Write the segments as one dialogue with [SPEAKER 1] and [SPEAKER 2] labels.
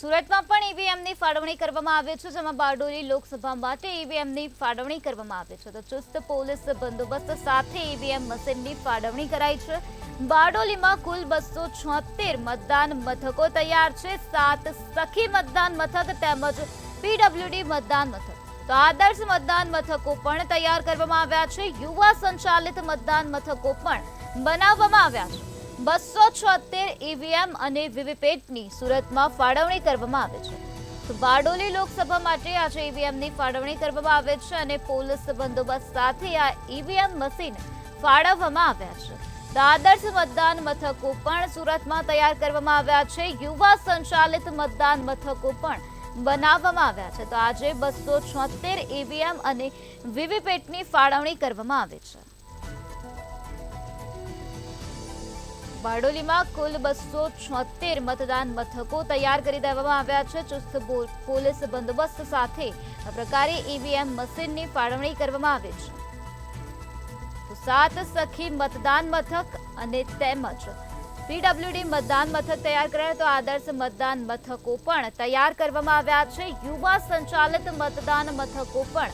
[SPEAKER 1] સુરતમાં પણ ઈવીએમની ફાળવણી કરવામાં આવી છે, જેમાં બારડોલી લોકસભા માટે ઈવીએમની ફાળવણી કરવામાં આવી છે. તો ચુસ્ત પોલીસ બંદોબસ્ત સાથે ઈવીએમ મશીનની ફાળવણી કરાઈ છે. બારડોલીમાં કુલ 276 મતદાન મથકો તૈયાર છે. 7 સખી મતદાન મથક તેમજ પીડબ્લ્યુડી મતદાન મથક. તો આદર્શ મતદાન મથકો પણ તૈયાર કરવામાં આવ્યા છે. યુવા સંચાલિત મતદાન મથકો પણ બનાવવામાં આવ્યા છે. 276 ઈવીએમ અને વીવીપેટની સુરતમાં ફાળવણી કરવામાં આવે છે. તો બારડોલી લોકસભા માટે આજે ઈવીએમની ફાળવણી કરવામાં આવે છે અને પોલીસ બંદોબસ્ત સાથે આ ઈવીએમ મશીન ફાળવવામાં આવ્યા છે. તો આદર્શ મતદાન મથકો પણ સુરતમાં તૈયાર કરવામાં આવ્યા છે. યુવા સંચાલિત મતદાન મથકો પણ બનાવવામાં આવ્યા છે. તો આજે 276 ઈવીએમ અને વીવીપેટની ફાળવણી કરવામાં આવે છે. બારડોલીમાં કુલ 276 મતદાન મથકો તૈયાર કરી દેવામાં આવ્યા છે. ચુસ્ત પોલીસ બંદોબસ્ત સાથે આ પ્રકારે ઈવીએમ મશીનની ફાળવણી કરવામાં આવી છે. 7 સખી મતદાન મથક અને તેમજ પીડબ્લ્યુડી મતદાન મથક તૈયાર કરાયા. તો આદર્શ મતદાન મથકો પણ તૈયાર કરવામાં આવ્યા છે. યુવા સંચાલિત મતદાન મથકો પણ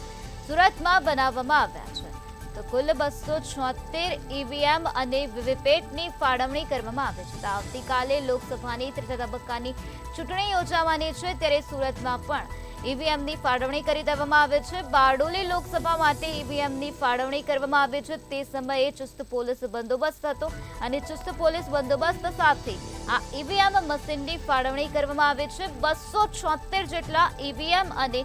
[SPEAKER 1] સુરતમાં બનાવવામાં આવ્યા છે. તો કુલ 276 ઈવીએમ અને વીવીપેટની ફાળવણી કરવામાં આવે છે. તો આવતીકાલે લોકસભાની ત્રીજા તબક્કાની ચૂંટણી યોજાવાની છે, ત્યારે સુરતમાં પણ ઈવીએમની ફાળવણી કરી દેવામાં આવે છે. બારડોલી લોકસભા માટે ઈવીએમની ફાળવણી કરવામાં આવે છે. તે સમયે ચુસ્ત પોલીસ બંદોબસ્ત હતો અને ચુસ્ત પોલીસ બંદોબસ્ત સાથે આ ઈવીએમ મશીનની ફાળવણી કરવામાં આવે છે. 276 જેટલા ઈવીએમ અને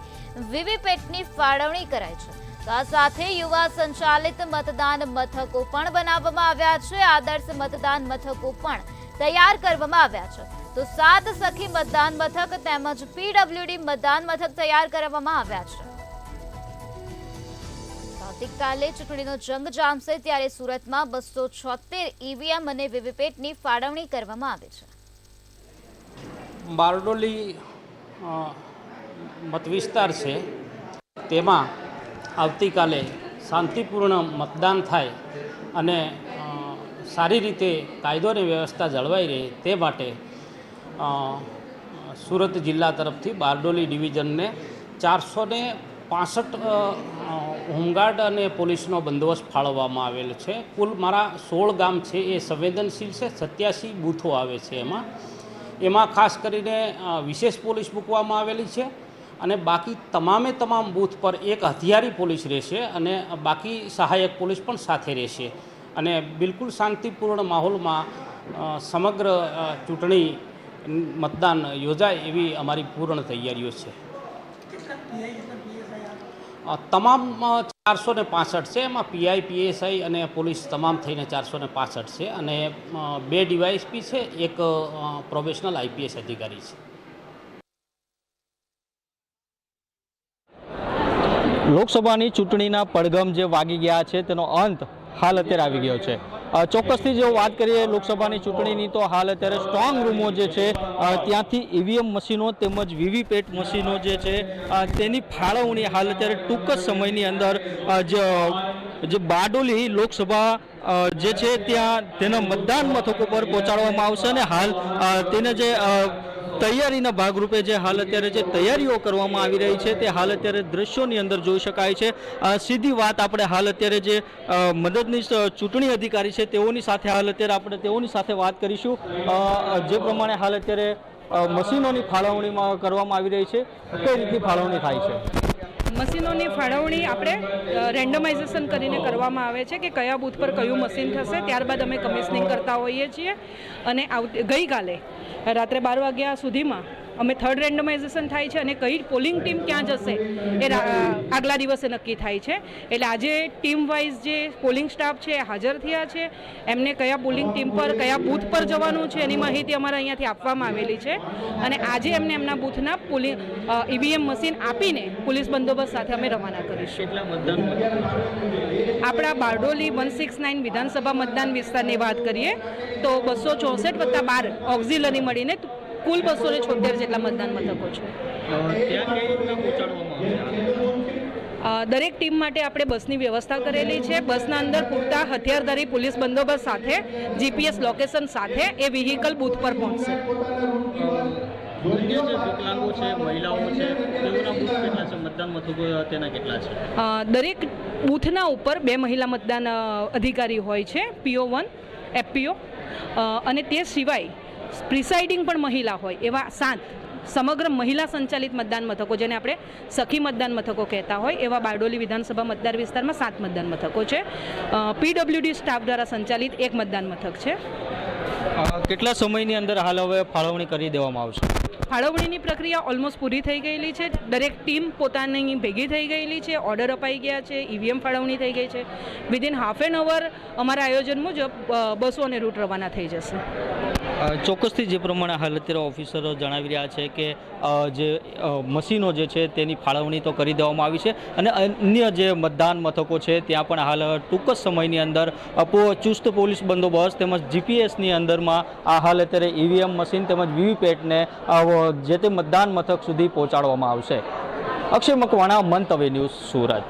[SPEAKER 1] વીવીપેટની ફાળવણી કરાઈ છે. તો આ સાથે યુવા સંચાલિત મતદાન મથકો પણ બનાવવામાં આવ્યા છે. આદર્શ મતદાન મથકો પણ તૈયાર કરવામાં આવ્યા છે. તો 7 સખી મતદાન મથક તેમજ પીડબ્લ્યુડી મતદાન મથક તૈયાર કરવામાં આવ્યા છે. આવતીકાલે ચૂંટણીનો જંગ જામશે, ત્યારે સુરતમાં 276 ઈવીએમ અને વીવીપેટની ફાળવણી કરવામાં આવી છે.
[SPEAKER 2] બારડોલી મતવિસ્તાર છે, તેમાં આવતીકાલે શાંતિપૂર્ણ મતદાન થાય અને સારી રીતે કાયદો અને વ્યવસ્થા જળવાઈ રહે તે માટે સુરત જિલ્લા તરફથી બારડોલી ડિવિઝનને 465 હોમગાર્ડ અને પોલીસનો બંદોબસ્ત ફાળવવામાં આવેલ છે. કુલ મારા 16 ગામ છે એ સંવેદનશીલ છે. 87 બૂથો આવે છે. એમાં ખાસ કરીને વિશેષ પોલીસ મૂકવામાં આવેલી છે અને બાકી તમામ બૂથ પર એક હથિયારી પોલીસ રહેશે અને બાકી સહાયક પોલીસ પણ સાથે રહેશે અને બિલકુલ શાંતિપૂર્ણ માહોલમાં સમગ્ર ચૂંટણી મતદાન યોજાય એવી અમારી પૂર્ણ તૈયારીઓ છે. તમામ 465 છે. એમાં પીઆઈ, પીએસઆઈ અને પોલીસ તમામ થઈને 465 છે અને 2 ડીવાયએસપી છે, એક પ્રોબેશનલ આઈપીએસ અધિકારી છે.
[SPEAKER 3] લોકસભાની ચૂંટણીના પડઘમ જે વાગી ગયા છે તેનો અંત હાલ અત્યારે આવી ગયો છે. ચોક્કસથી જો વાત કરીએ લોકસભાની ચૂંટણીની, તો હાલ અત્યારે સ્ટ્રોંગ રૂમો જે છે ત્યાંથી ઈવીએમ મશીનો તેમજ વીવીપેટ મશીનો જે છે તેની ફાળવણી હાલ અત્યારે ટૂંક જ સમયની અંદર જે બારડોલી લોકસભા જે છે ત્યાં તેના મતદાન મથકો પર પહોંચાડવામાં આવશે અને હાલ તેને જે તૈયારીના ભાગરૂપે જે હાલ અત્યારે જે તૈયારીઓ કરવામાં આવી રહી છે તે હાલ અત્યારે દ્રશ્યોની અંદર જોઈ શકાય છે. સીધી વાત આપણે હાલ અત્યારે જે મદદનીશ ચૂંટણી અધિકારી છે તેઓની સાથે હાલ અત્યારે આપણે તેઓની સાથે વાત કરીશું. જે પ્રમાણે હાલ અત્યારે મશીનોની ફાળવણીમાં કરવામાં આવી રહી છે, કઈ રીતની ફાળવણી થાય છે?
[SPEAKER 4] મશીનોની ફાળવણી આપણે રેન્ડમાઇઝેશન કરીને કરવામાં આવે છે કે કયા બૂથ પર કયું મશીન થશે. ત્યારબાદ અમે કમિશનિંગ કરતા હોઈએ છીએ અને ગઈકાલે રાત્રે 12 વાગ્યા સુધીમાં અમે થર્ડ રેન્ડમાઇઝેશન થાય છે અને કઈ પોલિંગ ટીમ ક્યાં જશે એ આગલા દિવસે નક્કી થાય છે. એટલે આજે ટીમ વાઇઝ જે પોલિંગ સ્ટાફ છે હાજર થયા છે, એમને કયા પોલિંગ ટીમ પર કયા બૂથ પર જવાનું છે એની માહિતી અમારા અહીંયાથી આપવામાં આવેલી છે અને આજે એમને એમના બૂથના ઈવીએમ મશીન આપીને પોલીસ બંદોબસ્ત સાથે અમે રવાના કરીશું. આપણા બારડોલી 169 વિધાનસભા મતદાન વિસ્તારની વાત કરીએ તો 264 + 12 ઓક્ઝિલરી મળીને કુલ 276 જેટલા મતદાન મથકો છે. દરેક ટીમ માટે આપણે બસની વ્યવસ્થા કરેલી છે. બસના અંદર પૂરતા હથિયારધારી પોલીસ બંદોબસ્ત સાથે જીપીએસ લોકેશન સાથે એ વ્હીકલ બૂથ પર પહોંચશે.
[SPEAKER 3] અન્ય જે વિકલાંગો છે, મહિલાઓ છે, તેઓના બૂથ કેટલા છે, મતદાન મથકો તેના કેટલા છે?
[SPEAKER 4] દરેક બૂથના ઉપર 2 મહિલા મતદાન અધિકારી હોય છે, PO1 FPO, અને તે સિવાય પ્રિસાઇડિંગ પણ મહિલા હોય એવા 7 સમગ્ર મહિલા સંચાલિત મતદાન મથકો, જેને આપણે સખી મતદાન મથકો કહેતા હોય, એવા બારડોલી વિધાનસભા મતદાર વિસ્તારમાં 7 મતદાન મથકો છે. PWD સ્ટાફ દ્વારા સંચાલિત 1 મતદાન મથક છે.
[SPEAKER 3] કેટલા સમયની અંદર હાલ હવે ફાળવણી કરી દેવામાં આવશે?
[SPEAKER 4] ફાળવણીની પ્રક્રિયા ઓલમોસ્ટ પૂરી થઈ ગયેલી છે. દરેક ટીમ પોતાની ભેગી થઈ ગયેલી છે, ઓર્ડર અપાઈ ગયા છે, EVM ફાળવણી થઈ ગઈ છે. વિધિન હાફ એન અવર અમારા આયોજન મુજબ બસો અને રૂટ રવાના થઈ જશે.
[SPEAKER 3] ચોક્કસથી જે પ્રમાણે હાલ અત્યારે ઓફિસરો જણાવી રહ્યા છે કે જે મશીનો જે છે તેની ફાળવણી તો કરી દેવામાં આવી છે અને અન્ય જે મતદાન મથકો છે ત્યાં પણ હાલ ટૂંક જ સમયની અંદર ચુસ્ત પોલીસ બંદોબસ્ત તેમજ GPSની અંદરમાં આ હાલ અત્યારે EVM મશીન તેમજ VVPATને જે તે મતદાન મથક સુધી પહોંચાડવામાં આવશે. અક્ષય મકવાણા, મંતવ્ય ન્યૂઝ, સુરત.